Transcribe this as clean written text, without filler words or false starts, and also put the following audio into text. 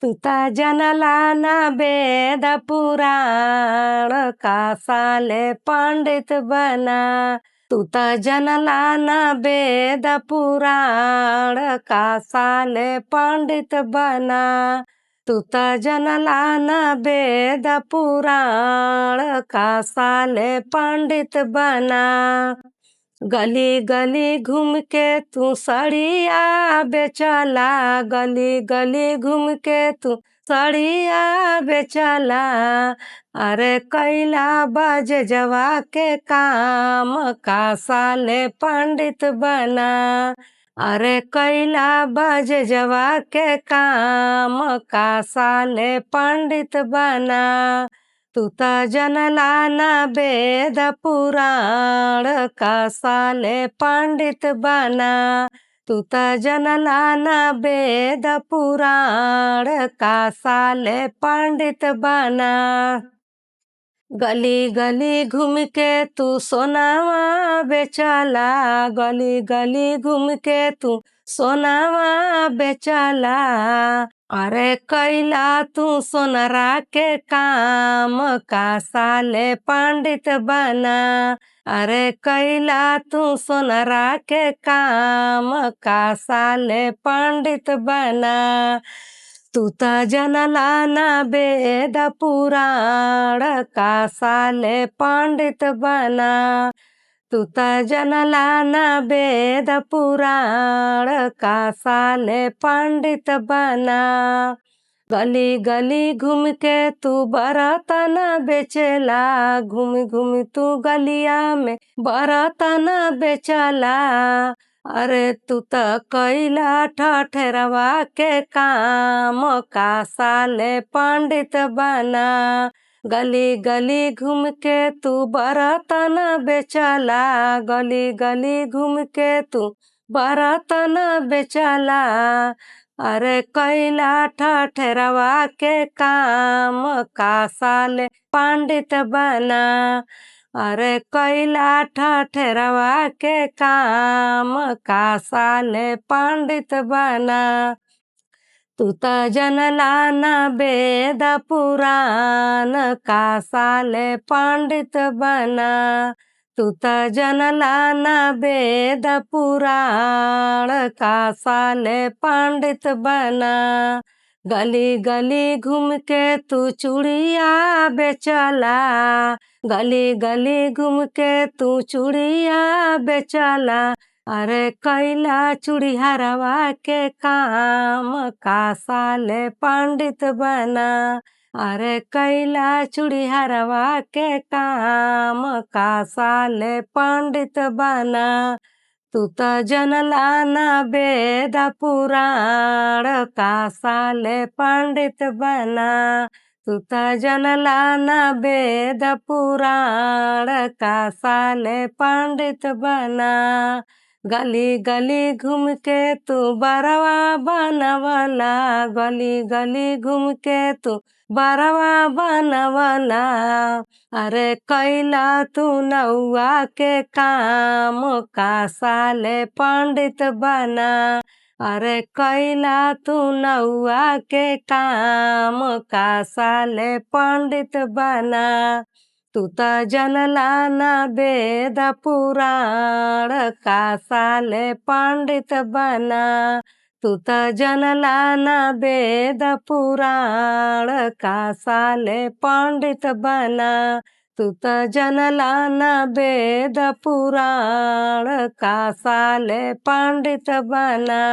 तू ता जनला ना वेद पुराण कासाले पंडित बना। तू ता जनला ना वेद पुराण कासाले पंडित बना। तू ता जनला ना वेद पुराण कासाले पंडित बना। गली गली घूम के तू सड़िया बेचला। गली गली घूम के तू सड़िया बेचला। अरे कैला बजे जवा के काम कासाले पंडित बना। अरे कैला बजे जवा के काम कासाले पंडित बना। तू ता जनला ना वेद पुराण कासाले पंडित बना। तू ता जनला ना वेद पुराण कासाले पंडित बना। गली गली घूम के तू सोनावा बेचला। गली गली घूम के तू सोनावा बेचला। अरे कैला तू सोनरा के काम कासाले पंडित बना। अरे कैला तू सोनरा के काम कासाले पंडित बना। तू ता जनला ना वेद पुराण कासाले पंडित बना। तू ता जनला ना वेद पुराण कासाले पंडित बना। गली गली घूम के तू बर्तन बेचला। घूम घूम तू गलिया में बर्तन बेचला। अरे तू तो कैला ठठरवा के काम कासाले पंडित बना। गली गली घूम के तू बर्तन बेचला। गली गली घूम के तू बर्तन बेचला। अरे कैला ठठरवा के काम कासाले पंडित बना। अरे कैला ठठरवा के काम कासाले पंडित बना। तू ता जनला ना वेद पुराण कासाले पंडित बना। तू ता जनला ना वेद पुराण कासाले पंडित बना। गली गली घूम के तू चूड़िया बेचला। गली गली घूम के तू चूड़िया बेचला। अरे कैला चूड़ीहरवा के काम कासाले पंडित बना। अरे कैला चूड़ीहरवा के काम कासाले पंडित बना। तू ता जनला ना वेद पुराण कासाले पंडित बना। तू ता जनला ना वेद पुराण कासाले पंडित बना। गली गली घूम के तू बरवा बनवला। गली गली घूम के तू बरवा बनवला। अरे कैला तू नौआ के काम कासाले पंडित बना। अरे कैला तू नौआ के काम कासाले पंडित बना। तू ता जनला ना वेद पुराण कासाले पंडित बना। तू ता जनला ना वेद पुराण कासाले पंडित बना। तू ता जनला ना वेद पुराण कासाले पंडित बना।